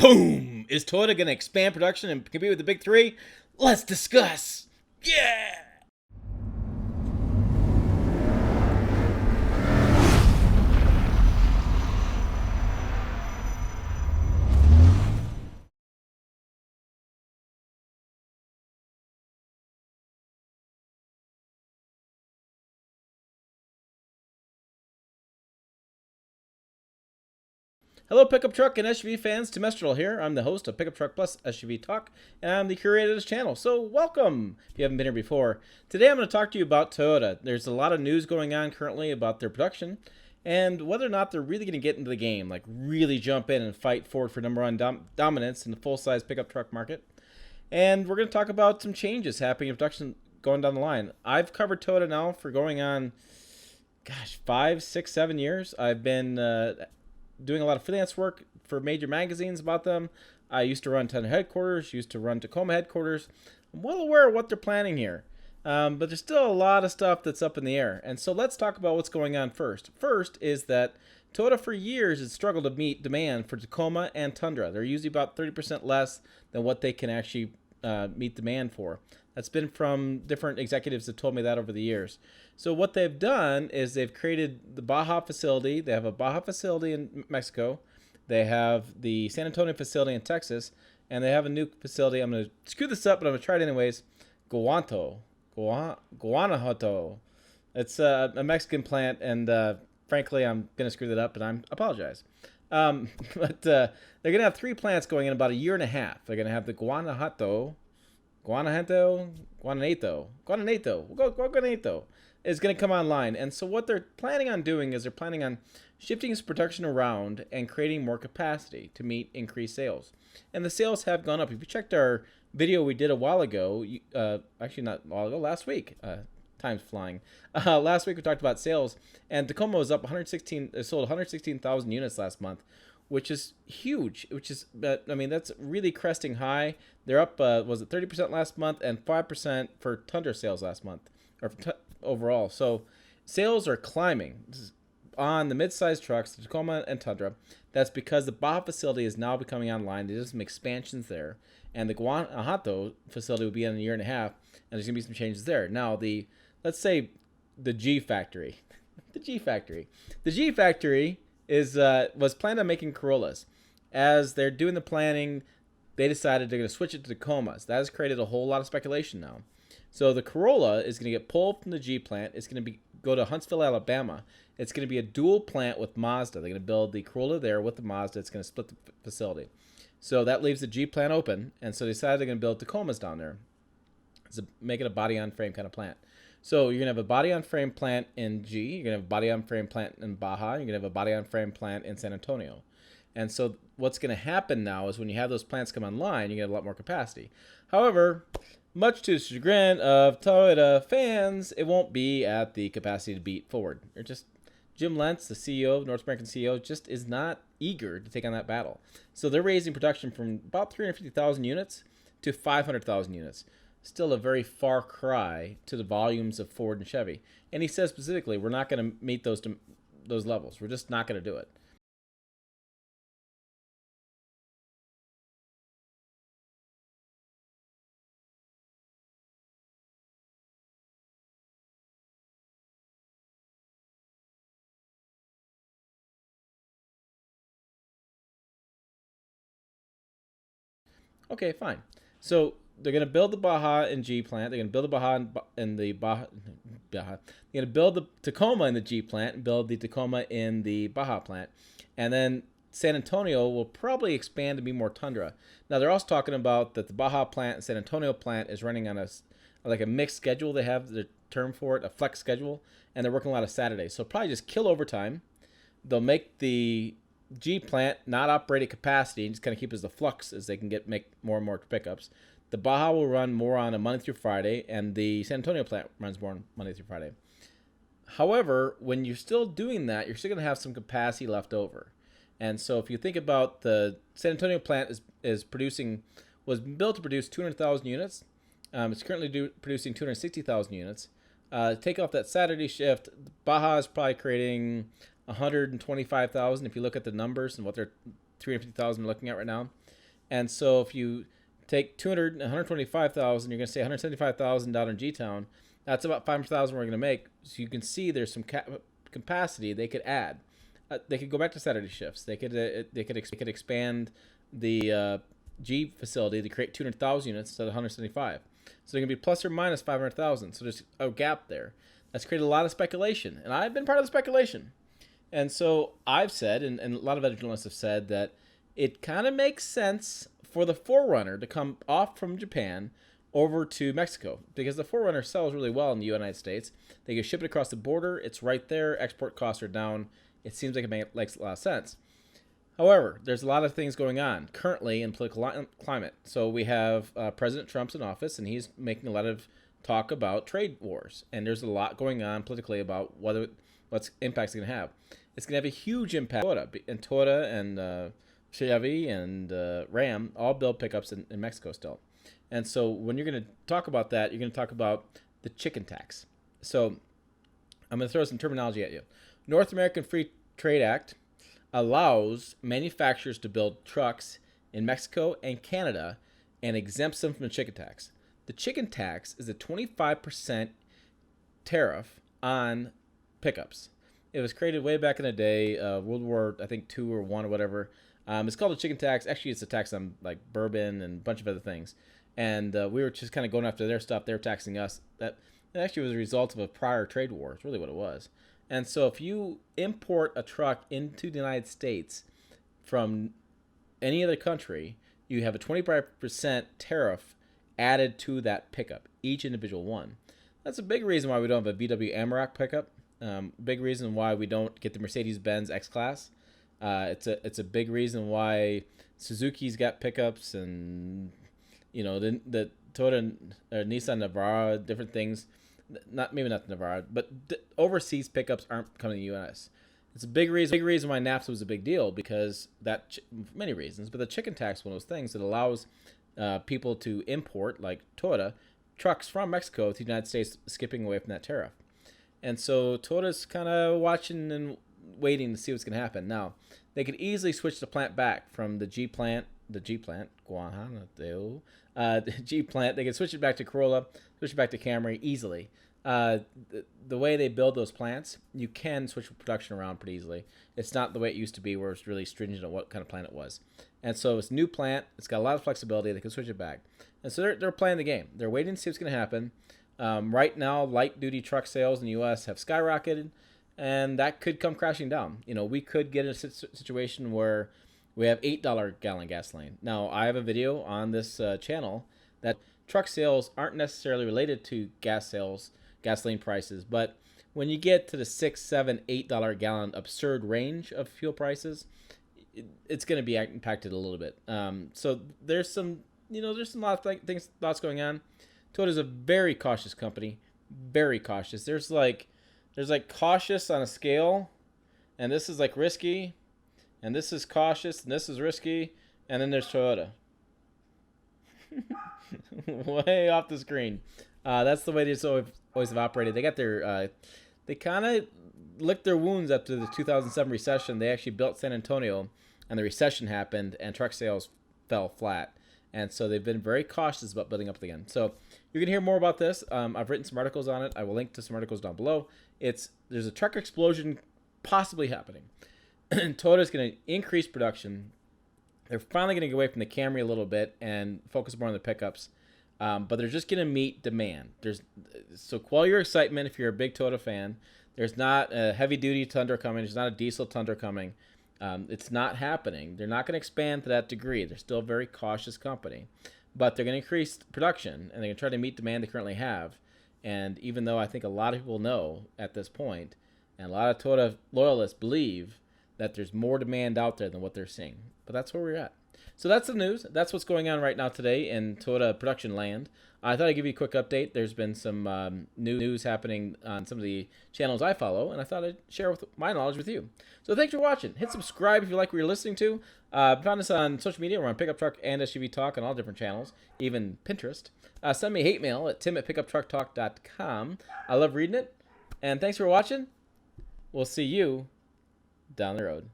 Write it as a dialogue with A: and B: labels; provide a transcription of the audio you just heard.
A: Boom! Is Toyota going to expand production and compete with the big three? Let's discuss. Yeah! Hello, pickup truck and SUV fans. Tim Estrel here. I'm the host of Pickup Truck Plus SUV Talk, and I'm the curator of this channel. So, welcome if you haven't been here before. Today, I'm going to talk to you about Toyota. There's a lot of news going on currently about their production and whether or not they're really going to get into the game, like really jump in and fight Ford for number one dominance in the full-size pickup truck market. And we're going to talk about some changes happening in production going down the line. I've covered Toyota now for going on, 5, 6, 7 years. I've been doing a lot of freelance work for major magazines about them. I used to run Tundra headquarters, used to run Tacoma headquarters. I'm well aware of what they're planning here. But there's still a lot of stuff that's up in the air. And so let's talk about what's going on first. First is that Toyota for years has struggled to meet demand for Tacoma and Tundra. They're usually about 30% less than what they can actually meet demand for. That's been from different executives that told me that over the years. So what they've done is they've created the Baja facility. They have a Baja facility in Mexico. They have the San Antonio facility in Texas. And they have a new facility. I'm going to screw this up, but I'm going to try it anyways. Guanajuato. It's a Mexican plant, and frankly, I'm going to screw that up, and I apologize. But they're going to have 3 plants going in about a year and a half. They're going to have the Guanajuato is going to come online. And so what they're planning on doing is they're planning on shifting its production around and creating more capacity to meet increased sales. And the sales have gone up. If you checked our video we did a while ago, actually not a while ago, last week, time's flying. Last week we talked about sales, and Tacoma was up 116, it sold 116,000 units last month, which is huge, that's really cresting high. They're up, was it 30% last month and 5% for Tundra sales last month, or overall. So sales are climbing on the mid-sized trucks, the Tacoma and Tundra. That's because the Baja facility is now becoming online. There's some expansions there, and the Guanajuato facility will be in a year and a half, and there's going to be some changes there. Now, let's say the G factory, the G factory was planned on making Corollas. As they're doing the planning, they decided they're going to switch it to Tacomas. That has created a whole lot of speculation now. So the Corolla is going to get pulled from the G plant. It's going to go to Huntsville, Alabama. It's going to be a dual plant with Mazda. They're going to build the Corolla there with the Mazda. It's going to split the facility. So that leaves the G plant open, and so they decided they're going to build Tacomas down there. Make it a body-on-frame kind of plant. So you're going to have a body-on-frame plant in G. You're going to have a body-on-frame plant in Baja. You're going to have a body-on-frame plant in San Antonio. And so what's going to happen now is when you have those plants come online, you get a lot more capacity. However, much to the chagrin of Toyota fans, it won't be at the capacity to beat Ford. Jim Lentz, the CEO, North American CEO, just is not eager to take on that battle. So they're raising production from about 350,000 units to 500,000 units. Still a very far cry to the volumes of Ford and Chevy. And he says specifically, we're not going to meet those levels. We're just not going to do it. Okay, fine. So they're going to build the Baja and G plant. They're going to build the Baja in the Baja. They're going to build the Tacoma in the G plant and build the Tacoma in the Baja plant. And then San Antonio will probably expand to be more Tundra. Now, they're also talking about that the Baja plant and San Antonio plant is running on a mixed schedule. They have the term for it, a flex schedule, and they're working a lot of Saturdays. So probably just kill overtime. They'll make the G plant not operate at capacity and just kind of keep as the flux as they can make more and more pickups. The Baja will run more on a Monday through Friday, and the San Antonio plant runs more on Monday through Friday. However, when you're still doing that, you're still going to have some capacity left over. And so if you think about the San Antonio plant was built to produce 200,000 units. It's currently producing 260,000 units. Take off that Saturday shift, Baja is probably creating 125,000 if you look at the numbers and what they're 350,000 we're looking at right now. And so if you take 125,000, you're going to say 175,000 down in G-Town. That's about 500,000 we're going to make. So you can see there's some capacity they could add. They could go back to Saturday shifts. They could expand the G facility to create 200,000 units instead of 175. So they're going to be plus or minus 500,000. So there's a gap there. That's created a lot of speculation, and I've been part of the speculation. And so I've said, and a lot of other journalists have said, that it kind of makes sense for the Forerunner to come off from Japan over to Mexico, because the Forerunner sells really well in the United States. They can ship it across the border. It's right there. Export costs are down. It seems like it makes a lot of sense. However, there's a lot of things going on currently in political climate. So we have President Trump's in office, and he's making a lot of talk about trade wars. And there's a lot going on politically about what impacts it's going to have. It's going to have a huge impact. Toyota and Chevy and Ram all build pickups in Mexico still. And so when you're going to talk about that, you're going to talk about the chicken tax. So I'm going to throw some terminology at you. North American Free Trade Act allows manufacturers to build trucks in Mexico and Canada and exempts them from the chicken tax. The chicken tax is a 25% tariff on pickups. It was created way back in the day, World War, I think, II or I or whatever. It's called a chicken tax. Actually, it's a tax on like bourbon and a bunch of other things. And we were just kind of going after their stuff. They were taxing us. That actually was a result of a prior trade war. It's really what it was. And so if you import a truck into the United States from any other country, you have a 25% tariff added to that pickup, each individual one. That's a big reason why we don't have a VW Amarok pickup. Big reason why we don't get the Mercedes-Benz X-Class. It's a big reason why Suzuki's got pickups, and the Toyota or Nissan Navara, different things. Maybe not the Navara, but overseas pickups aren't coming to the U.S. It's a big reason why NAFTA was a big deal, because many reasons, but the chicken tax is one of those things that allows people to import, like Toyota, trucks from Mexico to the United States, skipping away from that tariff. And so Toyota's kind of watching and waiting to see what's going to happen. Now, they could easily switch the plant back from the G plant, Guanajuato, the G plant. They could switch it back to Corolla, switch it back to Camry easily. The way they build those plants, you can switch production around pretty easily. It's not the way it used to be, where it's really stringent on what kind of plant it was. And so it's a new plant. It's got a lot of flexibility. They can switch it back. And so they're playing the game. They're waiting to see what's going to happen. Right now, light-duty truck sales in the U.S. have skyrocketed, and that could come crashing down. We could get in a situation where we have $8 gallon gasoline. Now, I have a video on this channel that truck sales aren't necessarily related to gasoline prices, but when you get to the $6, $7, $8 gallon absurd range of fuel prices, it's going to be impacted a little bit. So there's some lot of thoughts going on. Toyota's a very cautious company, very cautious. There's like cautious on a scale, and this is like risky, and this is cautious, and this is risky, and then there's Toyota. Way off the screen. That's the way they always have operated. They got they kind of licked their wounds after the 2007 recession. They actually built San Antonio, and the recession happened, and truck sales fell flat. And so they've been very cautious about building up again. So you're going to hear more about this. I've written some articles on it. I will link to some articles down below. There's a truck explosion possibly happening. Toyota's going to increase production. They're finally going to get away from the Camry a little bit and focus more on the pickups. But they're just going to meet demand. So quell your excitement if you're a big Toyota fan. There's not a heavy-duty Tundra coming. There's not a diesel Tundra coming. It's not happening. They're not going to expand to that degree. They're still a very cautious company. But they're going to increase production, and they're going to try to meet demand they currently have. And even though I think a lot of people know at this point, and a lot of Toyota loyalists believe that there's more demand out there than what they're seeing. But that's where we're at. So that's the news. That's what's going on right now today in Toyota production land. I thought I'd give you a quick update. There's been some news happening on some of the channels I follow, and I thought I'd share my knowledge with you. So thanks for watching. Hit subscribe if you like what you're listening to. Found us on social media. We're on Pickup Truck and SUV Talk on all different channels, even Pinterest. Send me hate mail at tim@pickuptrucktalk.com. I love reading it. And thanks for watching. We'll see you down the road.